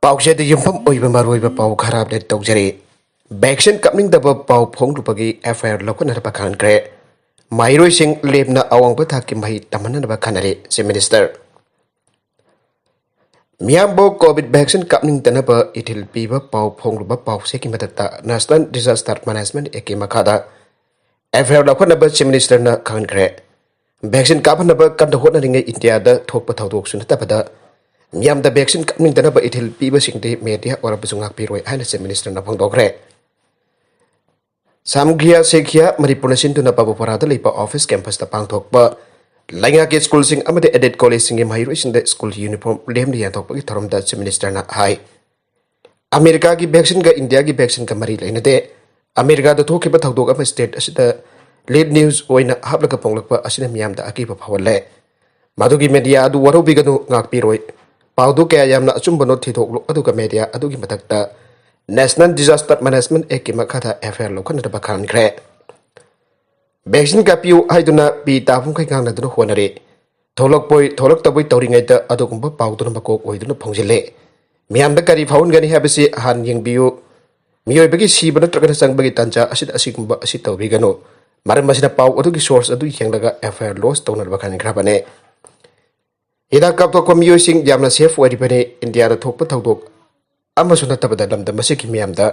ꯄꯥꯎꯆꯦꯗ ꯌꯨꯝꯐꯝ ꯑꯣꯏꯕ ꯃꯔꯨꯑꯣꯏꯕ ꯄꯥꯎ ꯈꯔ ꯑꯞꯗꯦꯠ ꯇꯧꯖꯔꯤ꯫ ꯚꯦꯛꯁꯤꯟ ꯀꯥꯞꯅꯤꯡꯗꯕ ꯄꯥꯎ ꯐꯣꯡꯂꯨꯕꯒꯤ FIR ꯂꯧꯈꯠꯅꯕ ꯈꯟꯈ꯭ꯔꯦ꯫ ꯃꯍꯩꯔꯣꯏꯁꯤꯡ ꯂꯦꯞꯅ ꯑꯋꯥꯡꯕ ꯊꯥꯛꯀꯤ ꯃꯍꯩ ꯇꯝꯍꯟꯅꯕ ꯈꯟꯅꯔꯤ ꯆꯤꯐ ꯃꯤꯅꯤꯁꯇꯔ꯫ ꯃꯤꯌꯥꯝꯕꯨ ꯀꯣꯚꯤꯗ ꯚꯦꯛꯁꯤꯟ ꯀꯥꯞꯅꯤꯡꯗꯅꯕ ꯏꯊꯤꯜ ꯄꯤꯕ ꯄꯥꯎ ꯐꯣꯡꯂꯨꯕ ꯄꯥꯎꯆꯦꯒꯤ ꯃꯊꯛꯇ ꯅꯦꯁꯅꯦꯜ ꯗꯤꯖꯥꯁꯇꯔ ꯃꯦꯅꯦꯖꯃꯦꯟꯠ ꯑꯦꯛꯀꯤ ꯃꯈꯥꯗ FIR ꯂꯧꯈꯠꯅꯕ ꯆꯤꯐ ꯃꯤꯅꯤꯁꯇꯔꯅ ꯈꯟꯈ꯭ꯔꯦ꯫ ꯚꯦꯛꯁꯤꯟ ꯀꯥꯞꯍꯟꯅꯕ ꯀꯟꯅ ꯍꯣꯠꯅꯔꯤꯉꯩ ꯏꯟꯗꯤꯌꯥꯗ ꯊꯣꯛꯄ ꯊꯧꯗꯣꯛꯁꯨ ꯅꯠꯇꯕꯗ ꯃꯤꯌꯥꯝꯗ ꯚꯦꯛꯁꯤꯟ ꯀꯥꯞꯅꯤꯡꯗꯅꯕ ꯏꯊꯤꯜ ꯄꯤꯕꯁꯤꯡꯗꯤ ꯃꯦꯗꯤꯌꯥ ꯑꯣꯏꯔꯕꯁꯨ ꯉꯥꯛꯄꯤꯔꯣꯏ ꯍꯥꯏꯅ ꯆꯤꯐ ꯃꯤꯅꯤꯁꯇꯔꯅ ꯐꯣꯡꯗꯣꯛꯈ꯭ꯔꯦ꯫ ꯁꯥꯝꯒ꯭ꯔꯤꯌꯥ ꯁꯦꯈꯤꯌꯥ ꯃꯅꯤꯄꯨꯔꯅ ꯁꯤꯟꯗꯨꯅ ꯄꯥꯕꯨꯄꯔꯥꯗ ꯂꯩꯕ ꯑꯣꯐꯤꯁ ꯀꯦꯝꯄꯁꯇ ꯄꯥꯡꯊꯣꯛꯄ ꯂꯩꯉꯥꯛꯀꯤ ꯁ꯭ꯀꯨꯜꯁꯤꯡ ꯑꯃꯗꯤ ꯑꯦꯗꯦꯗ ꯀꯣꯂꯦꯖꯁꯤꯡꯒꯤ ꯃꯍꯩꯔꯣꯏꯁꯤꯡꯗ ꯁ꯭ꯀꯨꯜ ꯌꯨꯅꯤꯐꯣꯔꯝ ꯂꯦꯝꯅ ꯌꯦꯟꯊꯣꯛꯄꯒꯤ ꯊꯧꯔꯝꯗ ꯆꯤꯐ ꯃꯤꯅꯤꯁꯇꯔꯅ ꯍꯥꯏ ꯑꯃꯦꯔꯤꯀꯥꯒꯤ ꯚꯦꯛꯁꯤꯟꯒ ꯏꯟꯗꯤꯌꯥꯒꯤ ꯚꯦꯛꯁꯤꯟꯒ ꯃꯔꯤ ꯂꯩꯅꯗꯦ꯫ ꯑꯃꯦꯔꯤꯀꯥꯗ ꯊꯣꯛꯈꯤꯕ ꯊꯧꯗꯣꯛ ꯑꯃ ꯁ꯭ꯇꯦꯠ ꯑꯁꯤꯗ ꯂꯤꯗ ꯅ꯭ꯌꯨꯁ ꯑꯣꯏꯅ ꯍꯥꯞꯂꯒ ꯐꯣꯡꯂꯛꯄ ꯑꯁꯤꯅ ꯃꯤꯌꯥꯝꯗ ꯑꯀꯤꯕ ꯐꯥꯎꯍꯜꯂꯦ꯫ ꯃꯗꯨꯒꯤ ꯃꯦꯗꯤꯌꯥ ꯑꯗꯨ ꯋꯥꯔꯧꯕꯤꯒꯅꯨ, ꯉꯥꯛꯄꯤꯔꯣꯏ꯫ ꯄꯥꯎꯗꯨ ꯀꯌꯥ ꯌꯥꯝꯅ ꯑꯆꯨꯝꯕꯅꯣ ꯊꯤꯗꯣꯛꯂꯨ ꯑꯗꯨꯒ ꯃꯦꯗꯤꯌꯥ ꯑꯗꯨꯒꯤ ꯃꯊꯛꯇ ꯅꯦꯁꯅꯦꯜ ꯗꯤꯖꯥꯁꯇꯔ ꯃꯦꯅꯦꯖꯃꯦꯟꯠ ꯑꯦꯛꯀꯤ ꯃꯈꯥꯗ FIR ꯂꯧꯈꯠꯅꯕ ꯈꯟꯈ꯭ꯔꯦ꯫ ꯚꯦꯛꯁꯤꯟ ꯀꯥꯞꯄꯤꯌꯨ ꯍꯥꯏꯗꯨꯅ ꯄꯤ ꯇꯥꯐꯝꯈꯩ ꯉꯥꯡꯅꯗꯨꯅ ꯍꯣꯠꯅꯔꯤ꯫ ꯊꯣꯛꯂꯛꯄꯣꯏ ꯊꯣꯛꯂꯛꯇꯕꯣꯏ ꯇꯧꯔꯤꯉꯩꯗ ꯑꯗꯨꯒꯨꯝꯕ ꯄꯥꯎꯗꯨꯅ ꯃꯀꯣꯛ ꯑꯣꯏꯗꯨꯅ ꯐꯣꯡꯖꯤꯜꯂꯦ꯫ ꯃꯤꯌꯥꯝꯗ ꯀꯔꯤ ꯐꯥꯎꯍꯟꯒꯅꯤ ꯍꯥꯏꯕꯁꯤ ꯍꯥꯟꯅ ꯌꯦꯡꯕꯤꯌꯨ꯫ ꯃꯤꯑꯣꯏꯕꯒꯤ ꯁꯤꯕ ꯅꯠꯇ꯭ꯔꯒ ꯆꯪꯕꯒꯤ ꯇꯥꯟꯖꯥ ꯑꯁꯤꯗ ꯑꯁꯤꯒꯨꯝꯕ ꯑꯁꯤ ꯇꯧꯕꯤꯒꯅꯨ꯫ ꯃꯔꯝ ꯑꯁꯤꯅ ꯄꯥꯎ ꯑꯗꯨꯒꯤ ꯁꯣꯔꯁ ꯑꯗꯨ ꯌꯦꯡꯂꯒ FIR ꯂꯣꯟꯆ ꯇꯧꯅꯕ ꯈꯟꯈ꯭ꯔꯕꯅꯦ꯫ ꯍꯤꯗꯥꯛ ꯀꯥꯞꯊꯣꯛꯄ ꯃꯤꯑꯣꯏꯁꯤꯡ ꯌꯥꯝꯅ ꯁꯦꯐ ꯑꯣꯏꯔꯤꯕꯅꯤ꯫ ꯏꯟꯗꯤꯌꯥꯗ ꯊꯣꯛꯄ ꯊꯧꯗꯣꯛ ꯑꯃꯁꯨ ꯅꯠꯇꯕꯗ ꯂꯝꯗꯝ ꯑꯁꯤꯒꯤ ꯃꯤꯌꯥꯝꯗ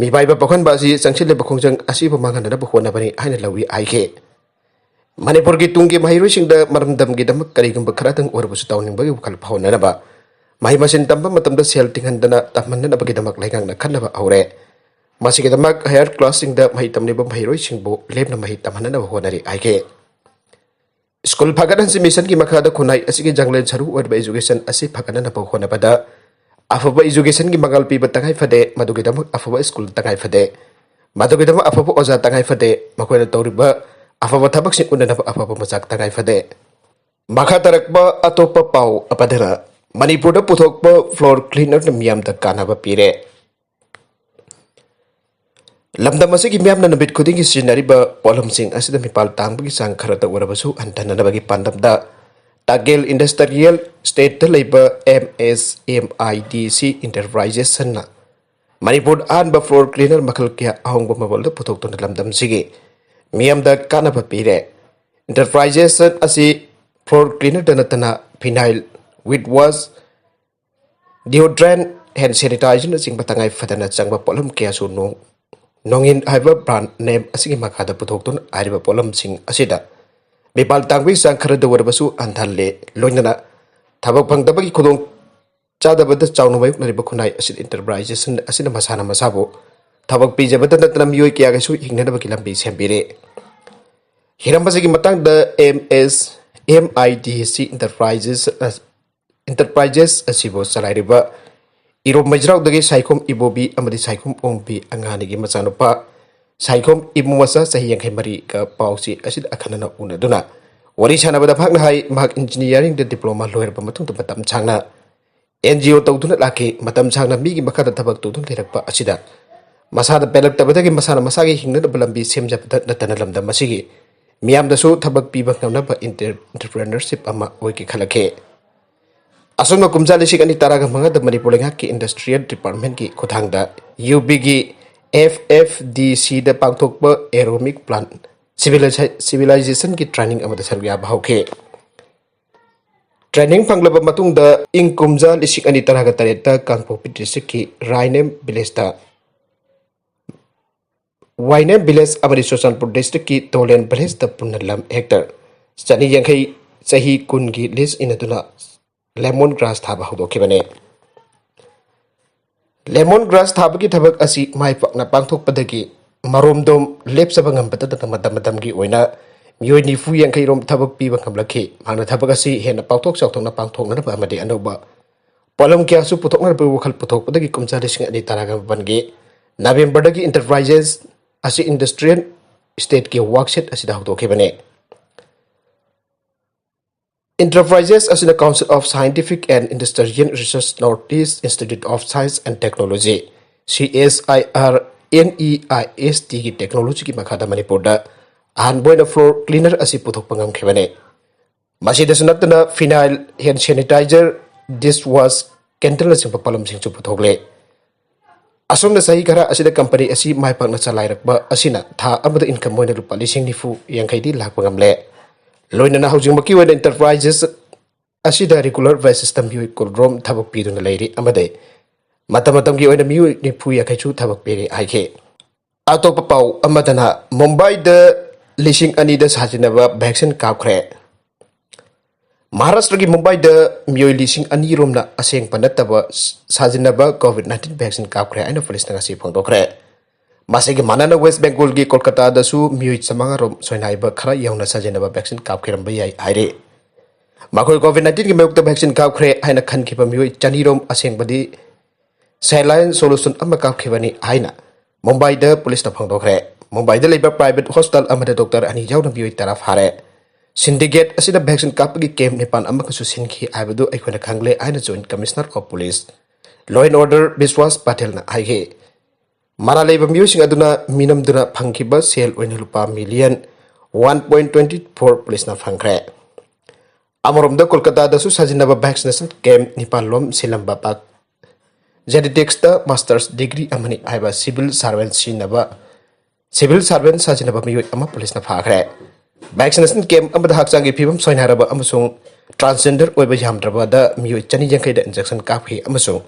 ꯃꯤꯄꯥꯏꯕ ꯄꯣꯛꯍꯟꯕ ꯑꯁꯤ ꯆꯪꯁꯤꯜꯂꯤꯕ ꯈꯣꯡꯖꯪ ꯑꯁꯤꯕꯨ ꯃꯥꯡꯍꯟꯅꯅꯕ ꯍꯣꯠꯅꯕꯅꯤ ꯍꯥꯏꯅ ꯂꯧꯏ ꯍꯥꯏꯈꯤ꯫ ꯃꯅꯤꯄꯨꯔꯒꯤ ꯇꯨꯡꯒꯤ ꯃꯍꯩꯔꯣꯏꯁꯤꯡꯗ ꯃꯔꯝꯗꯝꯒꯤꯗꯃꯛ ꯀꯔꯤꯒꯨꯝꯕ ꯈꯔꯗꯪ ꯑꯣꯏꯔꯕꯁꯨ ꯇꯧꯅꯤꯡꯕꯒꯤ ꯋꯥꯈꯜ ꯐꯥꯎꯍꯟꯅꯅꯕ ꯃꯍꯩ ꯃꯁꯤꯡ ꯇꯝꯕ ꯃꯇꯝꯗ ꯁꯦꯜ ꯇꯤꯡꯍꯟꯗꯅ ꯇꯝꯍꯟꯅꯕꯒꯤꯗꯃꯛ ꯂꯩꯉꯥꯛꯅ ꯈꯟꯅꯕ ꯍꯧꯔꯦ꯫ ꯃꯁꯤꯒꯤꯗꯃꯛ ꯍꯥꯌꯔ ꯀ꯭ꯂꯥꯁꯁꯤꯡꯗ ꯃꯍꯩ ꯇꯝꯂꯤꯕ ꯃꯍꯩꯔꯣꯏꯁꯤꯡꯕꯨ ꯂꯦꯞꯅ ꯃꯍꯩ ꯇꯝꯍꯟꯅꯕ ꯍꯣꯠꯅꯔꯤ ꯍꯥꯏꯈꯤ꯫ ꯁ꯭ꯀꯨꯜ ꯐꯒꯠꯍꯟꯁꯤ ꯃꯤꯁꯟꯒꯤ ꯃꯈꯥꯗ ꯈꯨꯟꯅꯥꯏ ꯑꯁꯤꯒꯤ ꯖꯪꯂꯦꯟ ꯁꯔꯨ ꯑꯣꯏꯔꯤꯕ ꯏꯖꯨꯀꯦꯁꯟ ꯑꯁꯤ ꯐꯒꯠꯍꯟꯅꯕ ꯍꯣꯠꯅꯕꯗ ꯑꯐꯕ ꯏꯖꯨꯀꯦꯁꯟꯒꯤ ꯃꯉꯥꯜ ꯄꯤꯕ ꯇꯉꯥꯏ ꯐꯗꯦ꯫ ꯃꯗꯨꯒꯤꯗꯃꯛ ꯑꯐꯕ ꯁ꯭ꯀꯨꯜ ꯇꯉꯥꯏ ꯐꯗꯦ꯫ ꯃꯗꯨꯒꯤꯗꯃꯛ ꯑꯐꯕ ꯑꯣꯖꯥ ꯇꯉꯥꯏ ꯐꯗꯦ꯫ ꯃꯈꯣꯏꯅ ꯇꯧꯔꯤꯕ ꯑꯐꯕ ꯊꯕꯛꯁꯤꯡ ꯎꯅꯅꯕ ꯑꯐꯕ ꯃꯆꯥꯛ ꯇꯉꯥꯏ ꯐꯗꯦ꯫ ꯃꯈꯥ ꯇꯥꯔꯛꯄ ꯑꯇꯣꯞꯄ ꯄꯥꯎ ꯑꯃꯗꯅ ꯃꯅꯤꯄꯨꯔꯗ ꯄꯨꯊꯣꯛꯄ ꯐ꯭ꯂꯣꯔ ꯀ꯭ꯂꯤꯅꯔꯅ ꯃꯤꯌꯥꯝꯗ ꯀꯥꯟꯅꯕ ꯄꯤꯔꯦ꯫ ꯂꯝꯗꯝ ꯑꯁꯤꯒꯤ ꯃꯤꯌꯥꯝꯅ ꯅꯨꯃꯤꯠ ꯈꯨꯗꯤꯡꯒꯤ ꯁꯤꯖꯤꯟꯅꯔꯤꯕ ꯄꯣꯠꯂꯝꯁꯤꯡ ꯑꯁꯤꯗ ꯃꯤꯄꯥꯜ ꯇꯥꯡꯕꯒꯤ ꯆꯥꯡ ꯈꯔꯇ ꯑꯣꯏꯔꯕꯁꯨ ꯍꯟꯊꯍꯟꯅꯕꯒꯤ ꯄꯥꯟꯗꯝꯗ ꯇꯥꯒꯦꯜ ꯏꯟꯗꯁꯇ꯭ꯔꯤꯌꯦꯜ ꯁ꯭ꯇꯦꯠꯇ ꯂꯩꯕ MSMIDC ꯏꯟꯇꯔꯄ꯭ꯔꯥꯏꯖꯦꯁꯟꯅ ꯃꯅꯤꯄꯨꯔꯗ ꯑꯍꯥꯟꯕ ꯐ꯭ꯂꯣꯔ ꯀ꯭ꯂꯤꯅꯔ ꯃꯈꯜ ꯀꯌꯥ ꯑꯍꯣꯡꯕ ꯃꯃꯜꯗ ꯄꯨꯊꯣꯛꯇꯨꯅ ꯂꯝꯗꯝꯁꯤꯒꯤ ꯃꯤꯌꯥꯝꯗ ꯀꯥꯟꯅꯕ ꯄꯤꯔꯦ꯫ इंटरप्राइजेशन असी फ्लोर क्लीनर नतना phenyl with wash deodorant hand sanitizer चिंब तंगाई फदना चंब पोलम कयासु नोंगिन हाइबा ब्रांड नेम असिगी मखादा पुथोक्तुन आरिबा पोलम सिंग असिदा मिपाल तांगबी सांग खरद वरबसु अंधाले लोइनना थबक फंगदबगी खुदों चादबद चाउनु मायुकनरिबा खुनाई असिद इंटरप्राइजेशन असिना मसाना मसाबो थबक पीजबद नतना मियोय कयागसु हिंगनबगी लंबी सेंबिरे। हिरंबसगी मतंग द MSMIDC इंटरप्राइजेस असिबो चलाइरिबा इरोब मजराउदगी साइकोम इबोबी अमदी साइकोम ओंबी अंगानिगी मचानुपा साइकोम इबुमसा सही यंखै मरी का पाउसी असिद अखनना उनदुना वरी सानबदा फागना हाई महाक इंजीनियरिंग द डिप्लोमा लोयरबा मतुंग मतम छांगना NGO तौदुना लाखि मतम छांगना मीगी मखादा थबक तौदुन लेरकपा असिदा मसादा पेलक्तबदगी मसाना मसागी हिंगनब लंबी सेमजबदा नतना लमदम मसिगी मियामदसु थबक पीबा ngamnaba एंटरप्रेन्योरशिप अमा ओइकी खलखे। असुन कुमजा लिसिक अनि तारागा मंगा मणिपुर लेंगाकी इंडस्ट्रियल डिपार्टमेंट की खुथांगदा UB की FFDC द पांगथोकप एरोमिक प्लांट सिविलाइजेशन की ट्रेनिंग अमदा सरगया भावखे। ट्रेनिंग फंगलब मतुंग द इंग कुमजा लिसिक अनि तारागा तरेता कांगपोपी डिस्ट्रिक्ट की राइनेम विलेज वाइनेम विलेज अमरी सोशनपुर डिस्ट्रिक्ट की तोलेन विलेज द पुनलम हेक्टर चनी यंखई सही कुन की लिस्ट इनदुना लेमन ग्रास थाबा हौदोखिबने। लेमन ग्रास थाबगी थबक असी माइ पकना पांगथोकपदगी मरोमदोम लेपसबा ngambada मदमदमगी ओइना मियोय निफु यंखई रोम थबक पीबा ngамलखि मांगना थबक असी हेना पाउथोक चाउथोकना पांगथोकनबा अमदि अनोबा पोलम क्यासु पुथोकनबा वखल पुथोकपदगी कुमचा लिसिंग अनि तारागा बनगे नवेम्बरदगी इंटरप्राइजेस असी इंडस्ट्रियल स्टेट के वर्कसेट असिदा हौदोखिबने। Enterprises as the Council of Scientific and Industrial Research Northeast Institute of Science and Technology CSIRNEIST की टेक्नोलॉजी की मखादा मणिपुर अहनबोइना फ्लोर क्लीनर असी पुथोकपा ngamkhibane। मसिदसु नतना phenyl hand sanitizer dish wash ꯀꯦꯟꯗꯜꯅ ꯆꯤꯡꯕ ꯄꯣꯠꯂꯝꯁꯤꯡꯁꯨ ꯄꯨꯊꯣꯛꯂꯦ ꯑꯁꯣꯝꯅ ꯆꯍꯤ ꯈꯔ ꯑꯁꯤꯗ ꯀꯝꯄꯅꯤ ꯑꯁꯤ ꯃꯥꯏ ꯄꯥꯛꯅ ꯆꯂꯥꯏꯔꯛꯄ ꯑꯁꯤꯅ ꯊꯥ ꯑꯃꯗ ꯏꯟꯀꯝ ꯑꯣꯏꯅ ꯂꯨꯄꯥ 90,000 ꯂꯥꯛꯄ ꯉꯝꯂꯦ ꯂꯣꯏꯅꯅ ꯍꯧꯖꯤꯛꯃꯛꯀꯤ ꯑꯣꯏꯅ ꯏꯟꯇꯔꯄ꯭ꯔꯥꯏꯖꯦꯁ ꯑꯁꯤꯗ ꯔꯤꯒꯨꯂꯔ ꯕꯦꯁꯤꯁꯇ ꯃꯤꯑꯣꯏ 10 ꯊꯕꯛ ꯄꯤꯗꯨꯅ ꯂꯩꯔꯤ ꯑꯃꯗꯤ ꯃꯇꯝ ꯃꯇꯝꯒꯤ ꯑꯣꯏꯅ ꯃꯤꯑꯣꯏ 90 ꯊꯕꯛ ꯄꯤꯔꯤ ꯍꯥꯏꯈꯤ ꯑꯇꯣꯞꯄ ꯄꯥꯎ ꯑꯃꯗꯅ ꯃꯨꯝꯕꯥꯏꯗ 2,000ꯗ ꯁꯥꯖꯤꯟꯅꯕ ꯚꯦꯛꯁꯤꯟ ꯀꯥꯞꯈ꯭ꯔꯦ ꯃꯍꯥꯔꯥꯁꯇ꯭ꯔꯒꯤ ꯃꯨꯝꯕꯥꯏꯗ ꯃꯤꯑꯣꯏ 2,000 ꯔꯣꯝꯅ ꯑꯁꯦꯡꯕ ꯅꯠꯇꯕ ꯁꯥꯖꯤꯟꯅꯕ ꯀꯣꯚꯤꯗ-19 ꯚꯦꯛꯁꯤꯟ ꯀꯥꯞꯈ꯭ꯔꯦ ꯍꯥꯏꯅ ꯄꯨꯂꯤꯁꯅ ꯉꯁꯤ ꯐꯣꯡꯗꯣꯛꯈ꯭ꯔꯦ ꯃꯁꯤꯒꯤ ꯃꯥꯟꯅꯅ ꯋꯦꯁ ꯕꯦꯡꯒꯣꯜꯒꯤ ꯀꯣꯜꯀꯇꯥꯗꯁꯨ ꯃꯤꯑꯣꯏ 900 ꯔꯣꯝ ꯁꯣꯏꯅꯥꯏꯕ ꯈꯔ ꯌꯧꯅ ꯁꯥꯖꯤꯟꯅꯕ ꯚꯦꯛꯁꯤꯟ ꯀꯥꯞꯈꯤꯔꯝꯕ ꯌꯥꯏ ꯍꯥꯏꯔꯤ ꯃꯈꯣꯏ ꯀꯣꯚꯤꯗ-19ꯒꯤ ꯃꯥꯌꯣꯛꯇ ꯚꯦꯛꯁꯤन ꯀꯥꯞꯈ꯭ꯔꯦ ꯍꯥꯏꯅ ꯈꯟꯈꯤꯕ ꯃꯤꯑꯣꯏ 200 ꯔꯣꯝ ꯑꯁꯦꯡꯕꯗꯤ ꯁꯦꯂꯥꯏꯟ ꯁꯣꯂꯨꯁꯟ ꯑꯃ ꯀꯥꯞꯈꯤꯕꯅꯤ ꯍꯥꯏꯅ ꯃꯨꯝꯕꯥꯏꯗ ꯄꯨꯂꯤꯁꯅ ꯐꯣꯡꯗꯣꯛꯈ꯭ꯔꯦ ꯃꯨꯝꯕꯥꯏꯗ ꯂꯩꯕ ꯄ꯭ꯔꯥꯏꯚꯦꯠ ꯍꯣꯁꯄꯤꯇꯥꯜ ꯑꯃꯗ ꯗꯣꯛꯇꯔ 2 ꯌꯥꯎꯅ ꯃꯤꯑꯣꯏ 10 ꯐꯥꯔꯦ ꯁꯤꯟꯗꯤꯀꯦꯠ ꯑꯁꯤꯗ ꯚꯦꯛꯁꯤन ꯀꯥꯞꯄꯒꯤ ꯀꯦꯝꯞ 9 ꯑꯃꯈꯛꯁꯨ ꯁꯤꯟꯈꯤ ꯍꯥꯏꯕꯗꯨ ꯑꯩꯈꯣꯏꯅ ꯈꯪꯂꯦ ꯍꯥꯏꯅ joint commissioner of police law and order Vishwas ꯄꯥꯇꯦꯜꯅ ꯍꯥꯏꯈꯤ ꯃꯔꯥ ꯂꯩꯕ ꯃꯤꯑꯣꯏꯁꯤꯡ ꯑꯗꯨꯅ ꯃꯤꯅꯝꯗꯨꯅ ꯐꯪꯈꯤꯕ ꯁꯦꯜ ꯑꯣꯏꯅ ꯂꯨꯄꯥ ꯃꯤꯂꯤꯌꯟ 1.24 ꯄꯨꯂꯤꯁꯅ ꯐꯪꯈ꯭ꯔꯦ ꯑꯃꯔꯣꯝꯗ ꯀꯣꯜꯀꯇꯥꯗꯁꯨ ꯁꯥꯖꯤꯟꯅꯕ ꯚꯦꯛꯁꯤनेशन ꯀꯦꯝꯞ 9 ꯂꯣꯝ ꯁꯤꯜꯂꯝꯕ ꯄꯥꯛ जेनेटिक्सता मास्टर्स डिग्री अमनी आइबा सिविल सर्वेंट साजिनबा मियोय अमा पुलिसना फाखरे वैक्सीनेशन कैंप अमदा हक्चांगी फिबम सोइनारबा अमसुंग ट्रांसजेंडर ओइबा यामद्रबादा मियोय 250 दा इंजेक्शन काफी अमसुंग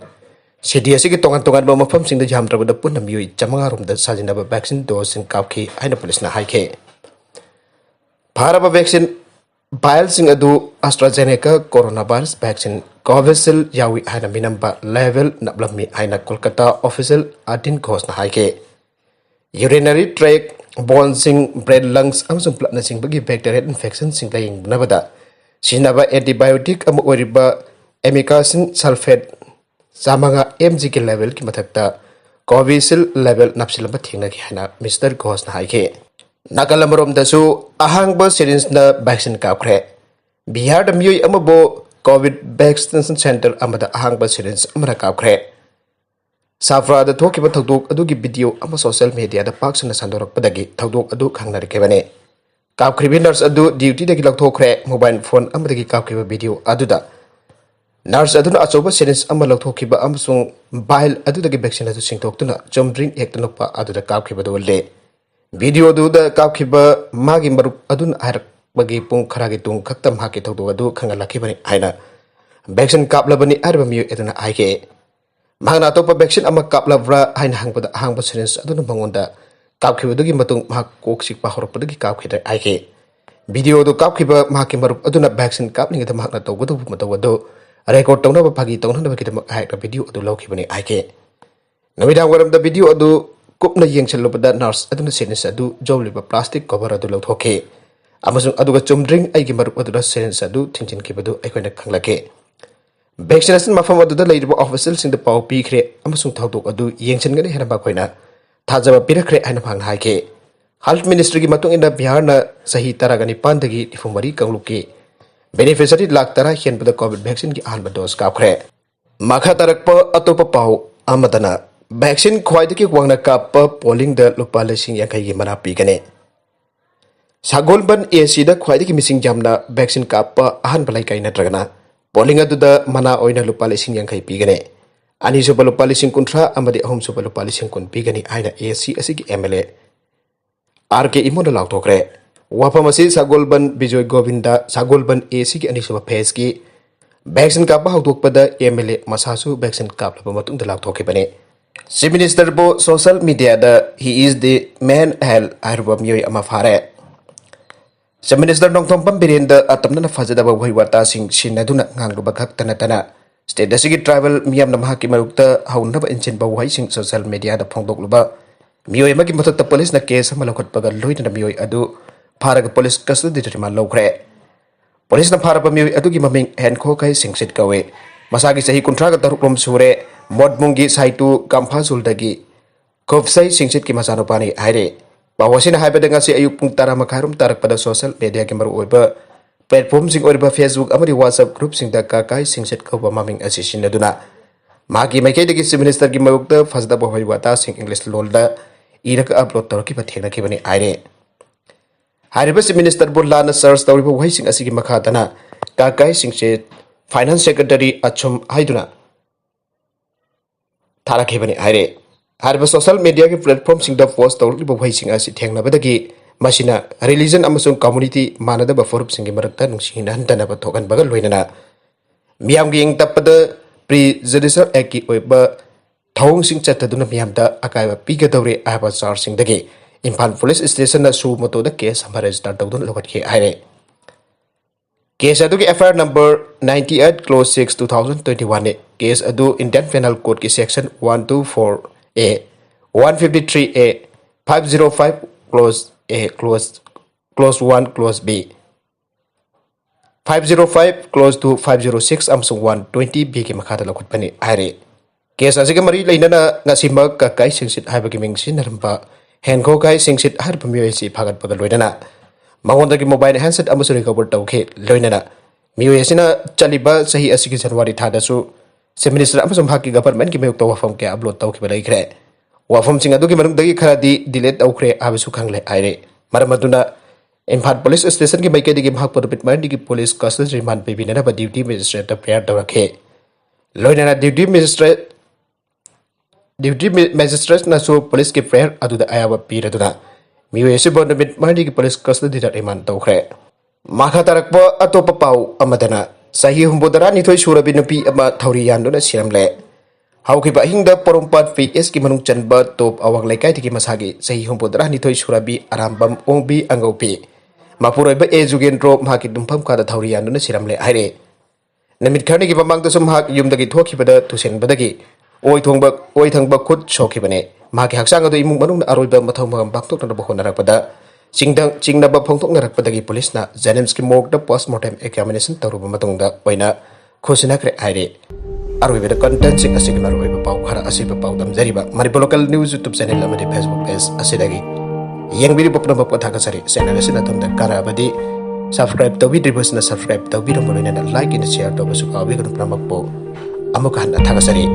सीडीएस की तोंगन तोंगन बा मफम सिंग दा यामद्रबादा पुन्ना मियोय 500 रोम दा साजिनबा वैक्सीन डोज सिंग काफी हाइना पुलिसना हाइखे भारत वैक्सीन बायल सिंग अदु AstraZeneca corona virus vaccine Covishield यावी हाइना मिनंबा लेवल नबलमी हाइना कोलकाता ऑफिशियल आदिन घोषणा हाइके यूरिनरी ट्रैक बोन सिंग ब्रेन लंग्स अमसुंग प्लाटना सिंग बगी बैक्टीरियल इन्फेक्शन सिंग लाइंग नबदा सिनाबा एंटीबायोटिक अम ओरिबा एमिकासिन सल्फेट जामंगा एमजी के लेवल की मथक्ता कोविशील्ड लेवल नपसिलबा थेंगना हाइना मिस्टर घोषणा हाइके नागालमरोम दसु अहांग सिरिंज न वैक्सीन कापख्रे बिहार मियोय अमबो कोविड वैक्सीनेशन सेंटर अमदा अहांग सिरिंज अमरा कापख्रे साफ्राद थोकिबा थौदोक अदुगी वीडियो अम सोशल मीडिया दा पाक्सना संदोरकपदगी थौदोक अदु खांगनरकेबने कापख्रिबि नर्स अदु ड्यूटी दगी लौथोखरे मोबाइल फोन अमदगी कापख्रिबा वीडियो अदुदा नर्स अदुना अचौबा सिरिंज अम लौथोखिबा अमसुंग बाइल अदुदगी वैक्सीन अदु सिंगथोक्तुना चुमड्रिंग हेक्तनुपा अदुदा कापख्रिबा दुले वीडियो दुदा कापखिबा मागी मरुप अदुन आरकबगी पुंग खरागी तुंग खक्तम हाकी थौदो अदु खंगलाखिबनि हाइना वैक्सीन कापलबनि आरबा मियो एदुना हाइके मागना अतोपा वैक्सीन अमा कापलब्रा हाइना हांगबदा हांगबा सिरिंज अदुना मंगोंदा कापखिबदुगी मतुंग माक कोकसिकपा हरपदुगी कापखिदे हाइके वीडियो दु कापखिबा माकी मरुप अदुना वैक्सीन कापनिगदा मागना तौगदु मतौगदु रेकॉर्ड तौनबा फागी तौनबगिदमक हाइका वीडियो अदु लौखिबनि हाइके नमिदांग वरमदा वीडियो अदु कुपना येंगसलबदा नर्स अदुना सिरिंज अदु जौलिबा प्लास्टिक कवर अदु लौथोके अमसुंग अदुगा चुमड्रिंग आइगी मरुप अदुदा सिरिंज अदु थिंचिनखिबदु अइखोइना खंगलाके वैक्सीनेशन मफम अदुदा लैरिबा ऑफिशियल सिंग द पाउ पीखरे अमसुंग थौदोक अदु येंगसनगने हेना बाखोइना थाजबा पिरखरे हाइना फांगना हाइके हेल्थ मिनिस्ट्री की मतुंग इना बिहारना सही 19 दगी 94 कंगलुकी बेनिफिशियरी लाख 10 हेनबदा कोविड वैक्सीन की अहनबा डोज कापखरे माखा तरकपा अतोपा पाउ अमदना वैक्सीन ख्वाइदगी वांगना काप पोलिंग द लुपा 50 की मना पीगने सागोलबन एसी द ख्वाइदगी मिसिंग जामना वैक्सीन काप अहन बलाई काई नत्रगना पोलिंग अदुदा मना ओइना लुपा 50 पीगने अनीसुबा लुपा 50 अमदि अहमसुबा लुपा 50 पीगनी आइना एसी असिगी एमएलए आरके इमोना लाउथोखरे वाफम असि सागोलबन विजय गोविंदा सागोलबन एसी की अनीसुबा फेज की वैक्सीन काप हौदोकपदा एमएलए मसासु वैक्सीन कापलबा मतुंगदा लाउथोखिबने चीफ मिनिस्टर बो सोशल मीडिया दा he is the man health आयुर्बा मियोय अमा फारे चीफ मिनिस्टर नोंथोंपम बिरेंदा अतमना फजदबा वहिवाता सिंग सिनदुना ngangbaba khakta tana state asigi tribal miyam namha ki marukta haunaba inchinba wahai sing social media da phongdokluba miyoy magi mathakta police na case ama lokhatpaga loina miyoy adu pharaga police custody remand lawkhre police na pharaba miyoy adugi maming henkho kai singsit kawe masagi sahi 13 ga rom sure modmungi saitu kampha suldagi kofsai singsit ki masano pani haire बावसिन हाइबदा ngasi ayuk pung 10 makharum tarakpada social media ki maru oiba platform sing oiba Facebook amari WhatsApp group sing da kakai singset kauba maming asisin aduna magi maikei dagi chief minister ki marukta fasda bohoi wata sing English lolda iraka upload torki ba thegna ki bani aire hariba chief minister bullana search tawriba wahai sing asigi makhadana kakai singset finance secretary achum haiduna थारखेबनी हाइरे हारिबा social media के platform सिंगदा post तौरलिबा वहाइसिंग असि थेंगनाबदगी मसिना religion अमसुंग community मानदबा फॉरप सिंगी मरक्ता नुंसिना हंतनबा थोगनबगा लोइनना मियामगी इंग तपदा प्री जुडिशियल एक्ट की ओइबा थौंग सिंग चतदुना मियामदा अकायबा पीगदौरे आबा चार्ज सिंगदगी इम्फाल पुलिस स्टेशन ना सु मोतोदा केस हम रजिस्टर तौदुन लोगतखे हाइरे केस अदुगी एफआईआर नंबर 98 क्लोज 6 2021 ने केस अदु इंडियन पेनल कोड की section 124A 153A 505 clause A clause 1 clause B 505 clause 2 506 अमसुंग 120 B की मखादा लखुटपनि हाइरे केस असिगे मरी लेनना ngasimak ka kai singsit haibagi mingsin naramba henko kai singsit harba miyoisi phagat pagal loinana mangonda ki mobile handset amusu recover tawkhe loinana miyoisina chaliba sahi asigi January thada su se minister amusum haki government ki mayuk tawafam ke upload tawkhe balai wafam sing adu ki manung dagi khara di delete tawkhre abisu khangle aire maramaduna Imphal police station ki maike digi bhag par pitman digi police custody remand pe binana ba duty magistrate prayer tawrakhe loinana duty magistrate na so police ki prayer aduda ayaba piraduna miyoisi bonabit mandi ki police custody da remand tawkhre makha tarakpa atopa pau amadana sahi humbodara nithoi surabi nupi ama thauri yanduna siramle hauki ba hingda porompat PS ki manung chanba top awang laikai tiki masagi sahi humbodara nithoi surabi arambam ongbi angaupi mapuroi ba ejugendro mhaki dumpham kada thauri yanduna siramle haire namit khani ki bamang dasum hak yumdagi thoki bada tusen badagi oi thangba khut shoki bane maki haksang adu imung manung aroiba mathau magam baktok na ba honarakpada chingnaba phongtok narakpadagi police na Janemski morgue da postmortem examination taruba matungda oina khosina kre aire aroiba content sing asig na aroiba pau khara asiba pau dam jariba Manipur local news YouTube channel amadi Facebook page asidagi yang biri bopna bopna thakasari channel asina tamda karabadi subscribe to video na subscribe to video molina like and share to basu kawi kan pramakpo amukan thakasari